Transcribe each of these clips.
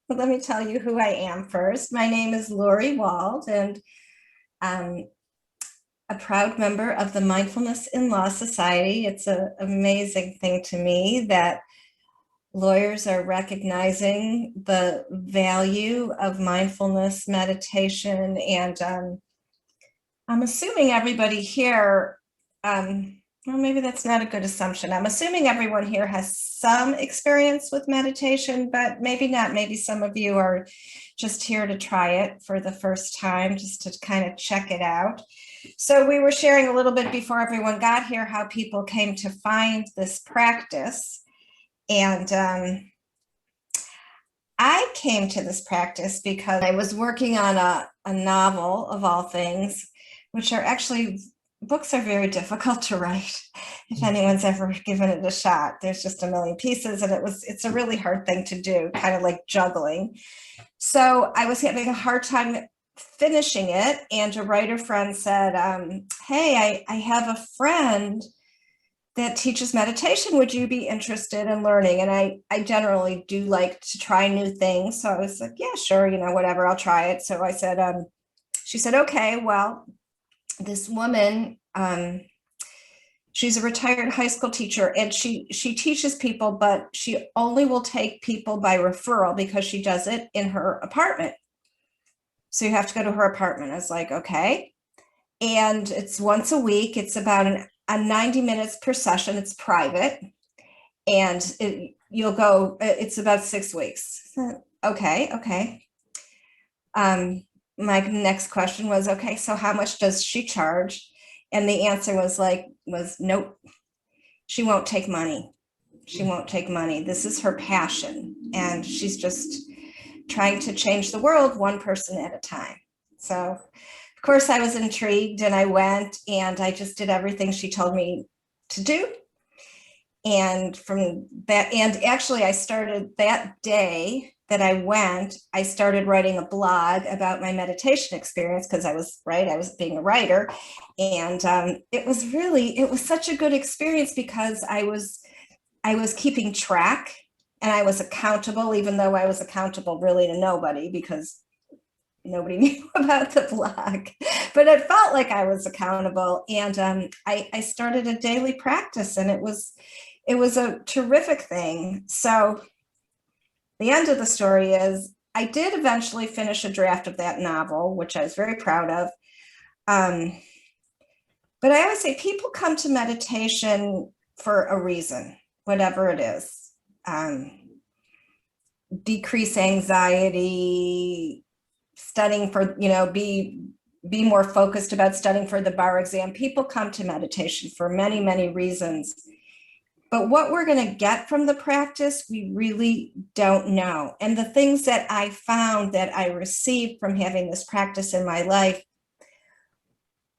Let me tell you who I am first. My name is Lori Wald, and I'm a proud member of the Mindfulness in Law Society. It's an amazing thing to me that lawyers are recognizing the value of mindfulness meditation. And I'm assuming everybody here, well, maybe that's not a good assumption. I'm assuming everyone here has some experience with meditation, but maybe not. Maybe some of you are just here to try it for the first time, just to kind of check it out. So we were sharing a little bit before everyone got here how people came to find this practice. And I came to this practice because I was working on a novel of all things, which are actually, books are very difficult to write. If anyone's ever given it a shot, there's just a million pieces, and it's a really hard thing to do, kind of like juggling. So I was having a hard time finishing it, and a writer friend said, hey, I have a friend that teaches meditation. Would you be interested in learning? And I generally do like to try new things. So I was like, yeah, sure, whatever, I'll try it. So I said, she said, okay, well, this woman, she's a retired high school teacher, and she teaches people, but she only will take people by referral because she does it in her apartment. So you have to go to her apartment. I was like, okay. And it's once a week. It's about 90 minutes per session. It's private. And you'll go, it's about 6 weeks. Okay. My next question was, okay, so how much does she charge? And the answer was nope, she won't take money. She won't take money. This is her passion. And she's just trying to change the world one person at a time. So, of course, I was intrigued, and I went, and I just did everything she told me to do. And from that, and actually I started that day that I went, I started writing a blog about my meditation experience, because I was being a writer. And it was such a good experience, because I was keeping track, and I was accountable, even though I was accountable really to nobody, because nobody knew about the blog, but it felt like I was accountable. And I started a daily practice, and it was a terrific thing. So the end of the story is I did eventually finish a draft of that novel, which I was very proud of. But I always say people come to meditation for a reason, whatever it is. Decrease anxiety, studying for, be more focused about studying for the bar exam. People come to meditation for many, many reasons. But what we're going to get from the practice, we really don't know. And the things that I found that I received from having this practice in my life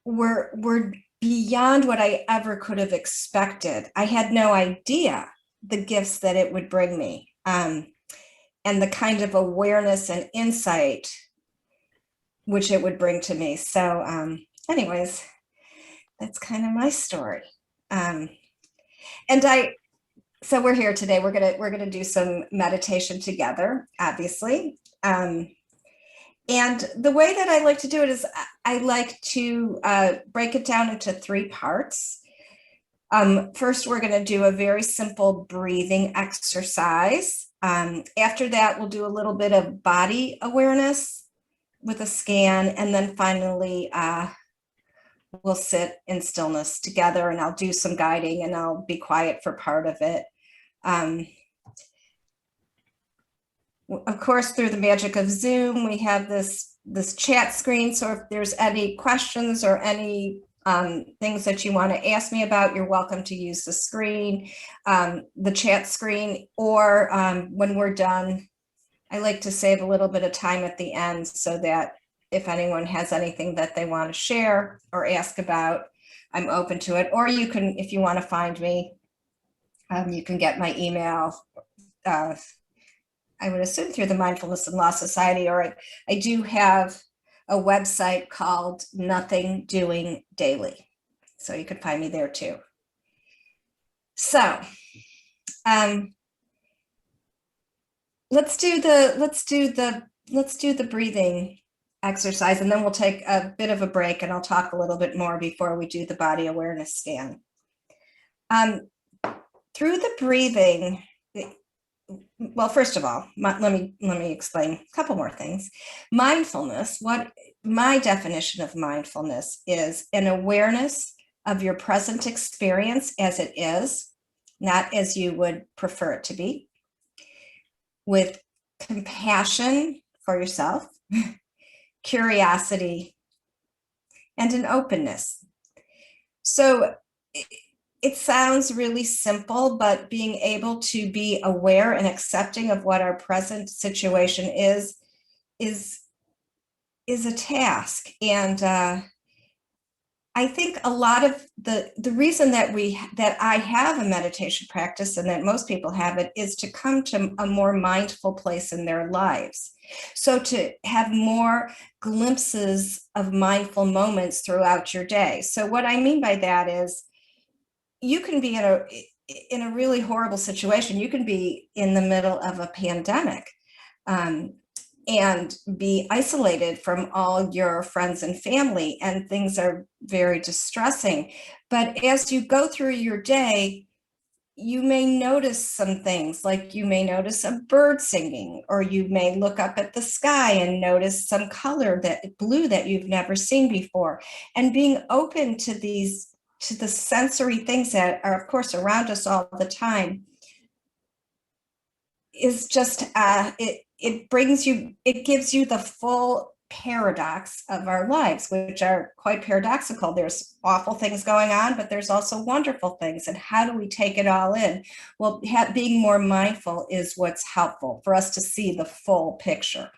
were beyond what I ever could have expected. I had no idea the gifts that it would bring me, and the kind of awareness and insight which it would bring to me. So anyways, that's kind of my story. So we're here today. We're gonna do some meditation together, obviously. And the way that I like to do it is I like to break it down into 3 parts. First, we're going to do a very simple breathing exercise. After that, we'll do a little bit of body awareness with a scan, and then finally we'll sit in stillness together, and I'll do some guiding, and I'll be quiet for part of it. Of course, through the magic of Zoom, we have this chat screen. So if there's any questions or any things that you want to ask me about, you're welcome to use the screen, the chat screen, or when we're done, I like to save a little bit of time at the end so that if anyone has anything that they want to share or ask about, I'm open to it. Or you can, if you want to find me, you can get my email, I would assume through the Mindfulness and Law Society, or I do have a website called Nothing Doing Daily. So you can find me there too. So let's do the breathing exercise, and then we'll take a bit of a break, and I'll talk a little bit more before we do the body awareness scan. Through the breathing, well, first of all, let me explain a couple more things. Mindfulness, what my definition of mindfulness is, an awareness of your present experience as it is, not as you would prefer it to be, with compassion for yourself, curiosity, and an openness. So it sounds really simple, but being able to be aware and accepting of what our present situation is a task. And I think a lot of the reason that I have a meditation practice, and that most people have it, is to come to a more mindful place in their lives. So to have more glimpses of mindful moments throughout your day. So what I mean by that is, you can be in a really horrible situation. You can be in the middle of a pandemic, and be isolated from all your friends and family, and things are very distressing. But as you go through your day, you may notice some things, like you may notice a bird singing, or you may look up at the sky and notice some color, that blue, that you've never seen before. And being open to the sensory things that are, of course, around us all the time, is just it gives you the full paradox of our lives, which are quite paradoxical. There's awful things going on, but there's also wonderful things. And how do we take it all in? Well, being more mindful is what's helpful for us to see the full picture.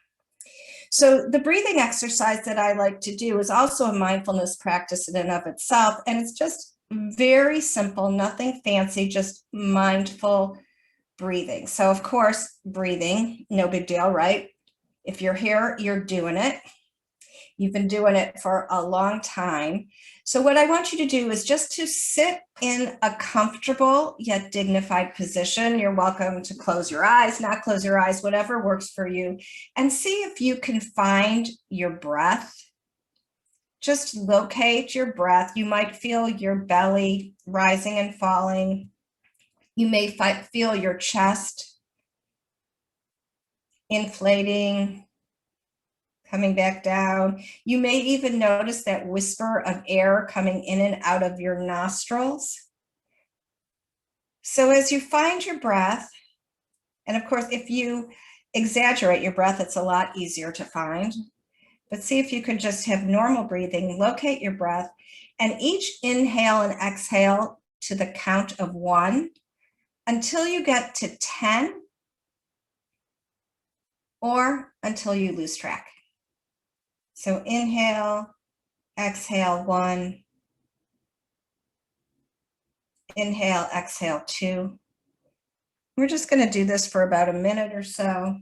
So the breathing exercise that I like to do is also a mindfulness practice in and of itself. And it's just very simple, nothing fancy, just mindful breathing. So of course, breathing, no big deal, right? If you're here, you're doing it. You've been doing it for a long time. So what I want you to do is just to sit in a comfortable yet dignified position. You're welcome to close your eyes, not close your eyes, whatever works for you, and see if you can find your breath. Just locate your breath. You might feel your belly rising and falling. You may feel your chest inflating, coming back down. You may even notice that whisper of air coming in and out of your nostrils. So as you find your breath, and of course, if you exaggerate your breath, it's a lot easier to find. But see if you can just have normal breathing, locate your breath, and each inhale and exhale to the count of 1 until you get to 10, or until you lose track. So inhale, exhale 1, inhale, exhale 2. We're just going to do this for about a minute or so.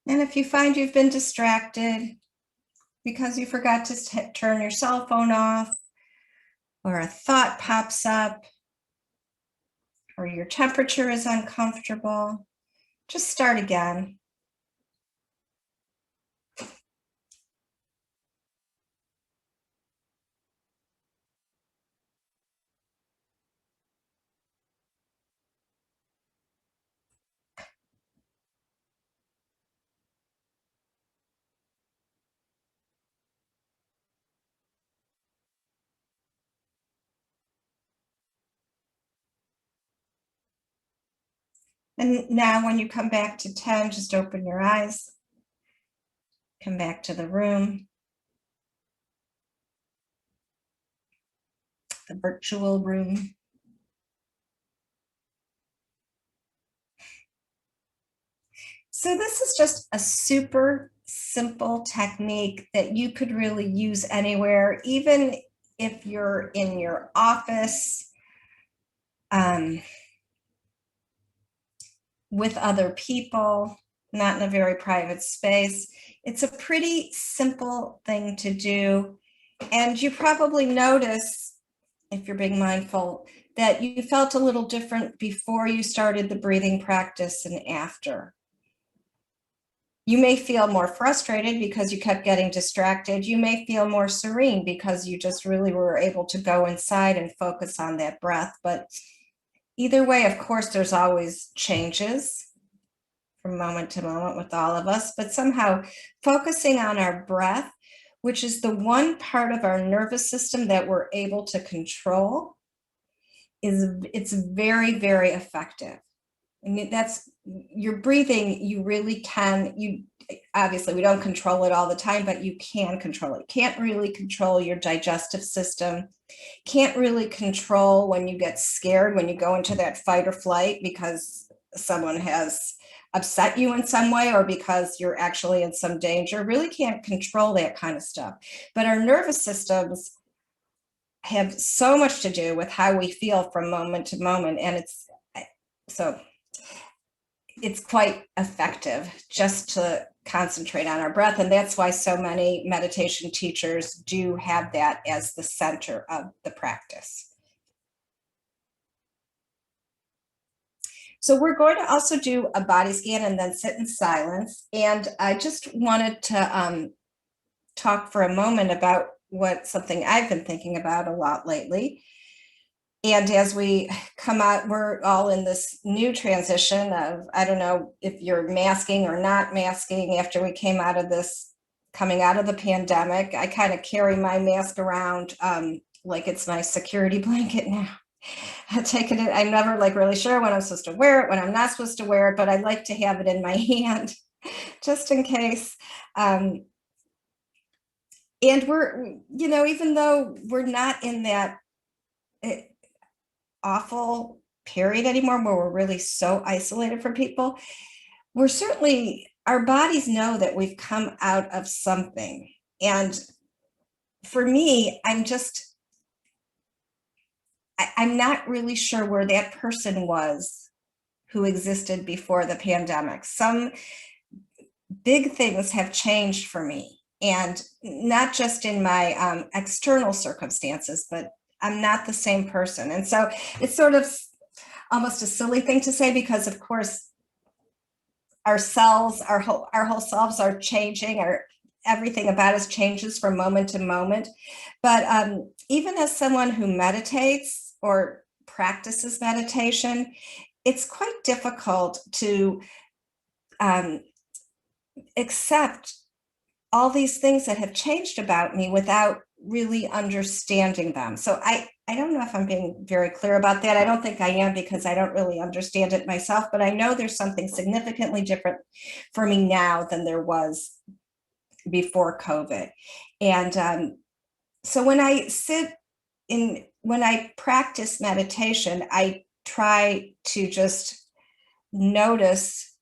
And if you find you've been distracted because you forgot to turn your cell phone off, or a thought pops up, or your temperature is uncomfortable, just start again. And now when you come back to 10, just open your eyes, come back to the room, the virtual room. So this is just a super simple technique that you could really use anywhere, even if you're in your office, with other people, not in a very private space. It's a pretty simple thing to do. And you probably notice, if you're being mindful, that you felt a little different before you started the breathing practice and after. You may feel more frustrated because you kept getting distracted. You may feel more serene because you just really were able to go inside and focus on that breath. But either way, of course, there's always changes from moment to moment with all of us, but somehow focusing on our breath, which is the one part of our nervous system that we're able to control, it's very, very effective. I mean, that's your breathing. You really can. You obviously, we don't control it all the time, but you can control it. Can't really control your digestive system. Can't really control when you get scared, when you go into that fight or flight because someone has upset you in some way or because you're actually in some danger. Really can't control that kind of stuff. But our nervous systems have so much to do with how we feel from moment to moment, and it's quite effective just to concentrate on our breath. And that's why so many meditation teachers do have that as the center of the practice. So we're going to also do a body scan and then sit in silence. And I just wanted to talk for a moment about something I've been thinking about a lot lately. And as we come out, we're all in this new transition of, I don't know if you're masking or not masking after we came out of this, coming out of the pandemic. I kind of carry my mask around like it's my security blanket now. I'm never like really sure when I'm supposed to wear it, when I'm not supposed to wear it, but I like to have it in my hand just in case. And we're, even though we're not in that awful period anymore where we're really so isolated from people, our bodies know that we've come out of something. And for me, I'm not really sure where that person was who existed before the pandemic. Some big things have changed for me, and not just in my external circumstances, but I'm not the same person. And so it's sort of almost a silly thing to say because, of course, our whole selves are changing, everything about us changes from moment to moment. But even as someone who meditates or practices meditation, it's quite difficult to accept all these things that have changed about me without really understanding them. So I don't know if I'm being very clear about that. I don't think I am because I don't really understand it myself, but I know there's something significantly different for me now than there was before COVID. And so when I practice meditation, I try to just notice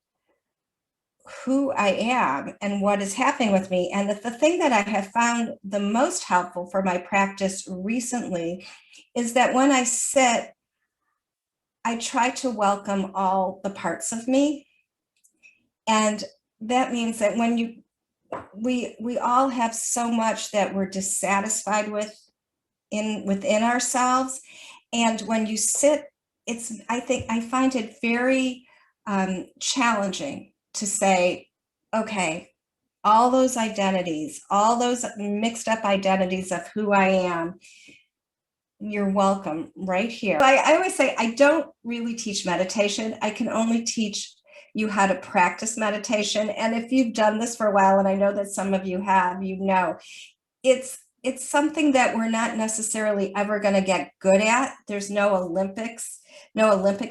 who I am and what is happening with me. And the thing that I have found the most helpful for my practice recently is that when I sit, I try to welcome all the parts of me. And that means that when we all have so much that we're dissatisfied with within ourselves. And when you sit, I find it very challenging to say, okay, all those identities, all those mixed up identities of who I am, you're welcome right here. I always say I don't really teach meditation. I can only teach you how to practice meditation. And if you've done this for a while, and I know that some of you have, it's something that we're not necessarily ever going to get good at. There's no Olympic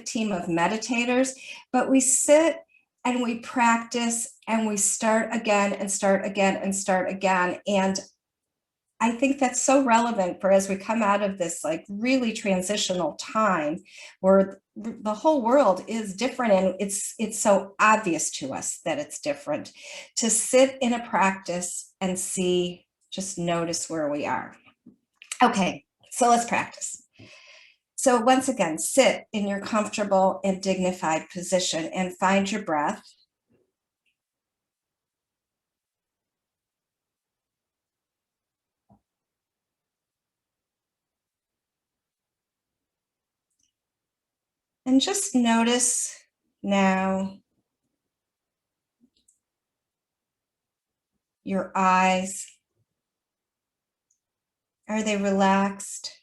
team of meditators, but we sit and we practice and we start again and start again and start again. And I think that's so relevant for as we come out of this like really transitional time where the whole world is different, and it's so obvious to us that it's different, to sit in a practice and just notice where we are. Okay, so let's practice. So once again, sit in your comfortable and dignified position and find your breath. And just notice now your eyes. Are they relaxed?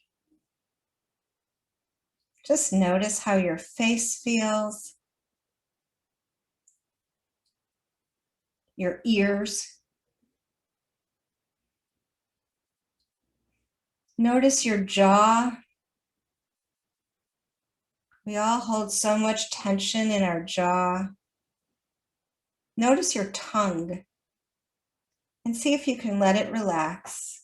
Just notice how your face feels, your ears. Notice your jaw. We all hold so much tension in our jaw. Notice your tongue and see if you can let it relax.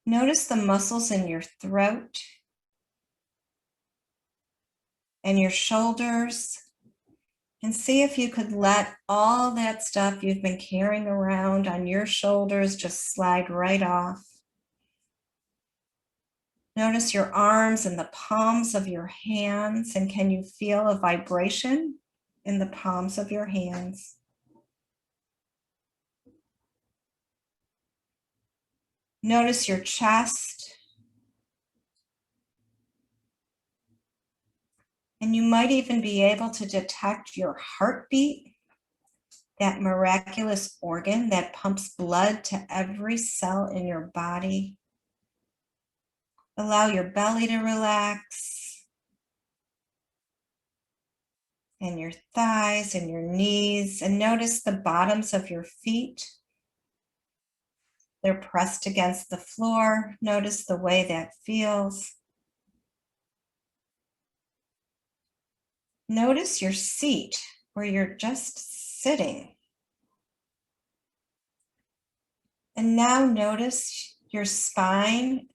Notice the muscles in your throat and your shoulders, and see if you could let all that stuff you've been carrying around on your shoulders just slide right off. Notice your arms and the palms of your hands, and can you feel a vibration in the palms of your hands? Notice your chest, and you might even be able to detect your heartbeat, that miraculous organ that pumps blood to every cell in your body. Allow your belly to relax, and your thighs and your knees, and notice the bottoms of your feet. They're pressed against the floor. Notice the way that feels. Notice your seat where you're just sitting. And now notice your spine,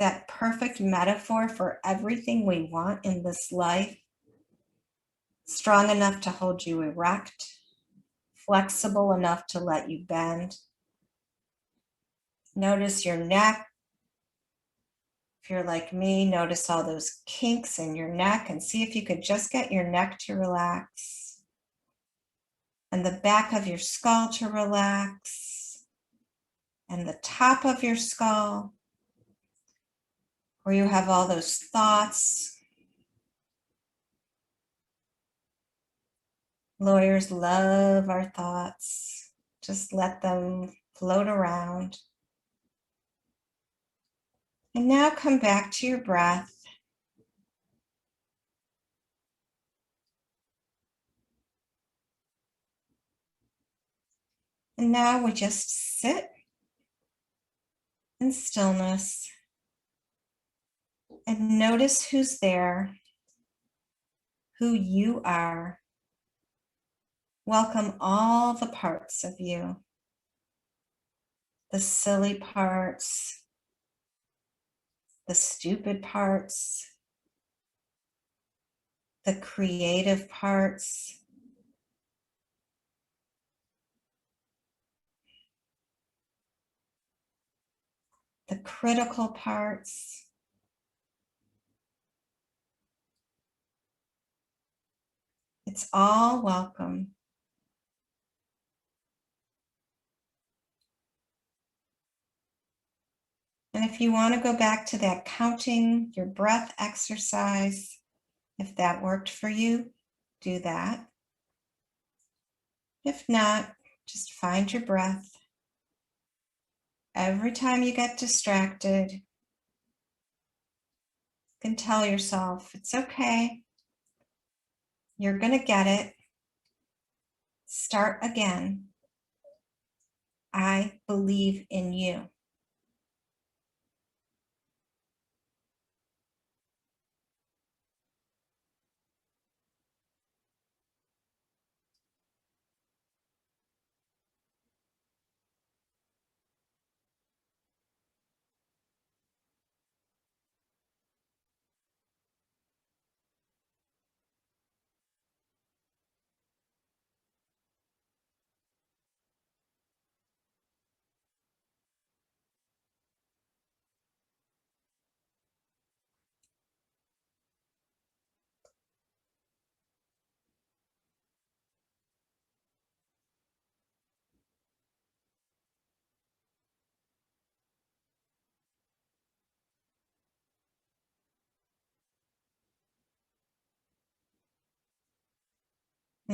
that perfect metaphor for everything we want in this life. Strong enough to hold you erect, flexible enough to let you bend. Notice your neck. If you're like me, notice all those kinks in your neck and see if you could just get your neck to relax and the back of your skull to relax and the top of your skull where you have all those thoughts. Lawyers love our thoughts. Just let them float around. And now come back to your breath. And now we just sit in stillness and notice who's there, who you are. Welcome all the parts of you, the silly parts, the stupid parts, the creative parts, the critical parts. It's all welcome. And if you want to go back to that counting your breath exercise, if that worked for you, do that. If not, just find your breath. Every time you get distracted, you can tell yourself, it's okay. You're going to get it. Start again. I believe in you.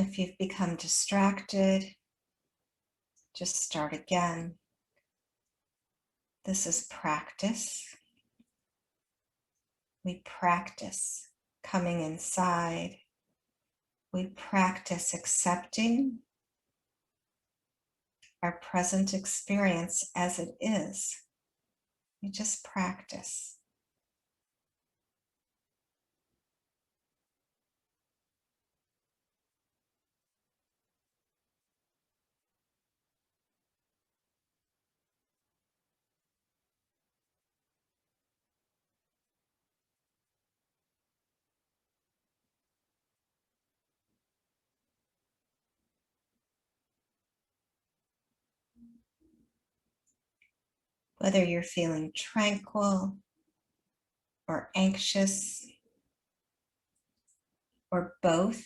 If you've become distracted, just start again. This is practice. We practice coming inside. We practice accepting our present experience as it is. We just practice. Whether you're feeling tranquil or anxious or both,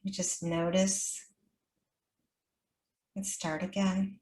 you just notice and start again.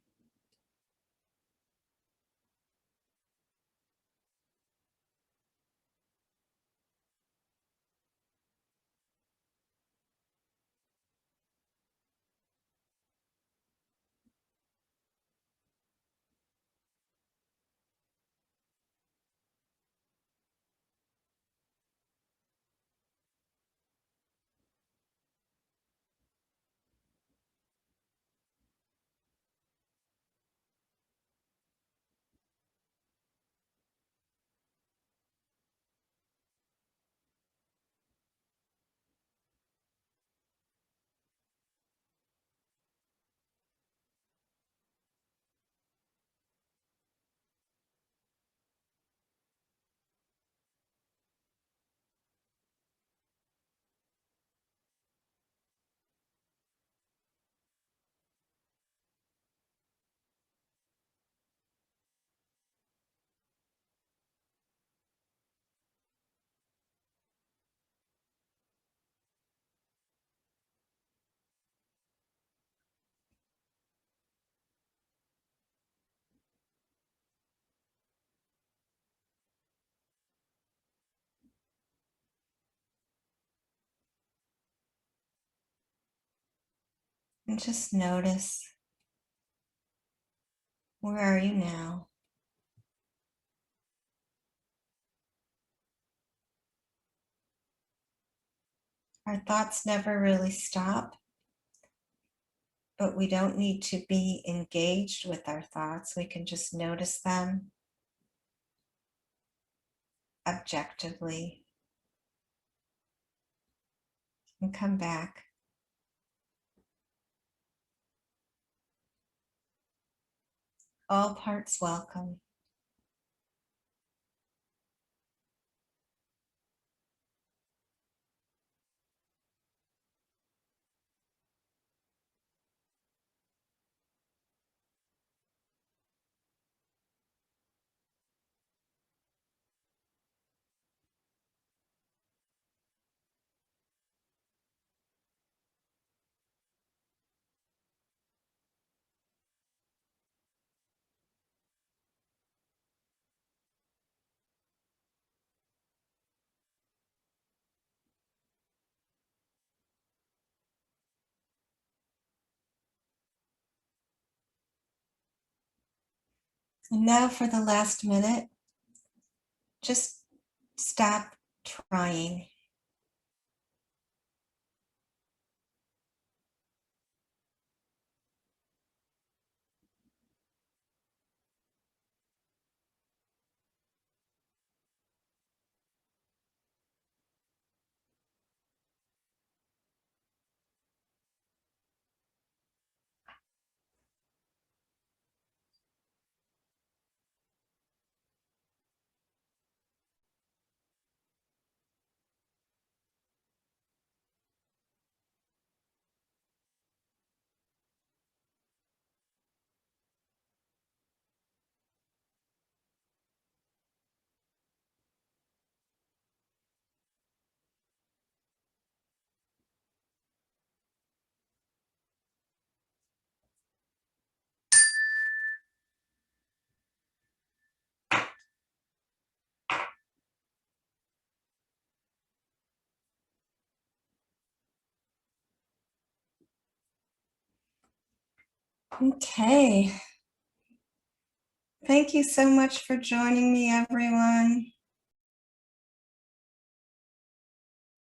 And just notice, where are you now? Our thoughts never really stop, but we don't need to be engaged with our thoughts. We can just notice them objectively and come back. All parts welcome. And now for the last minute, just stop trying. Okay. Thank you so much for joining me, everyone.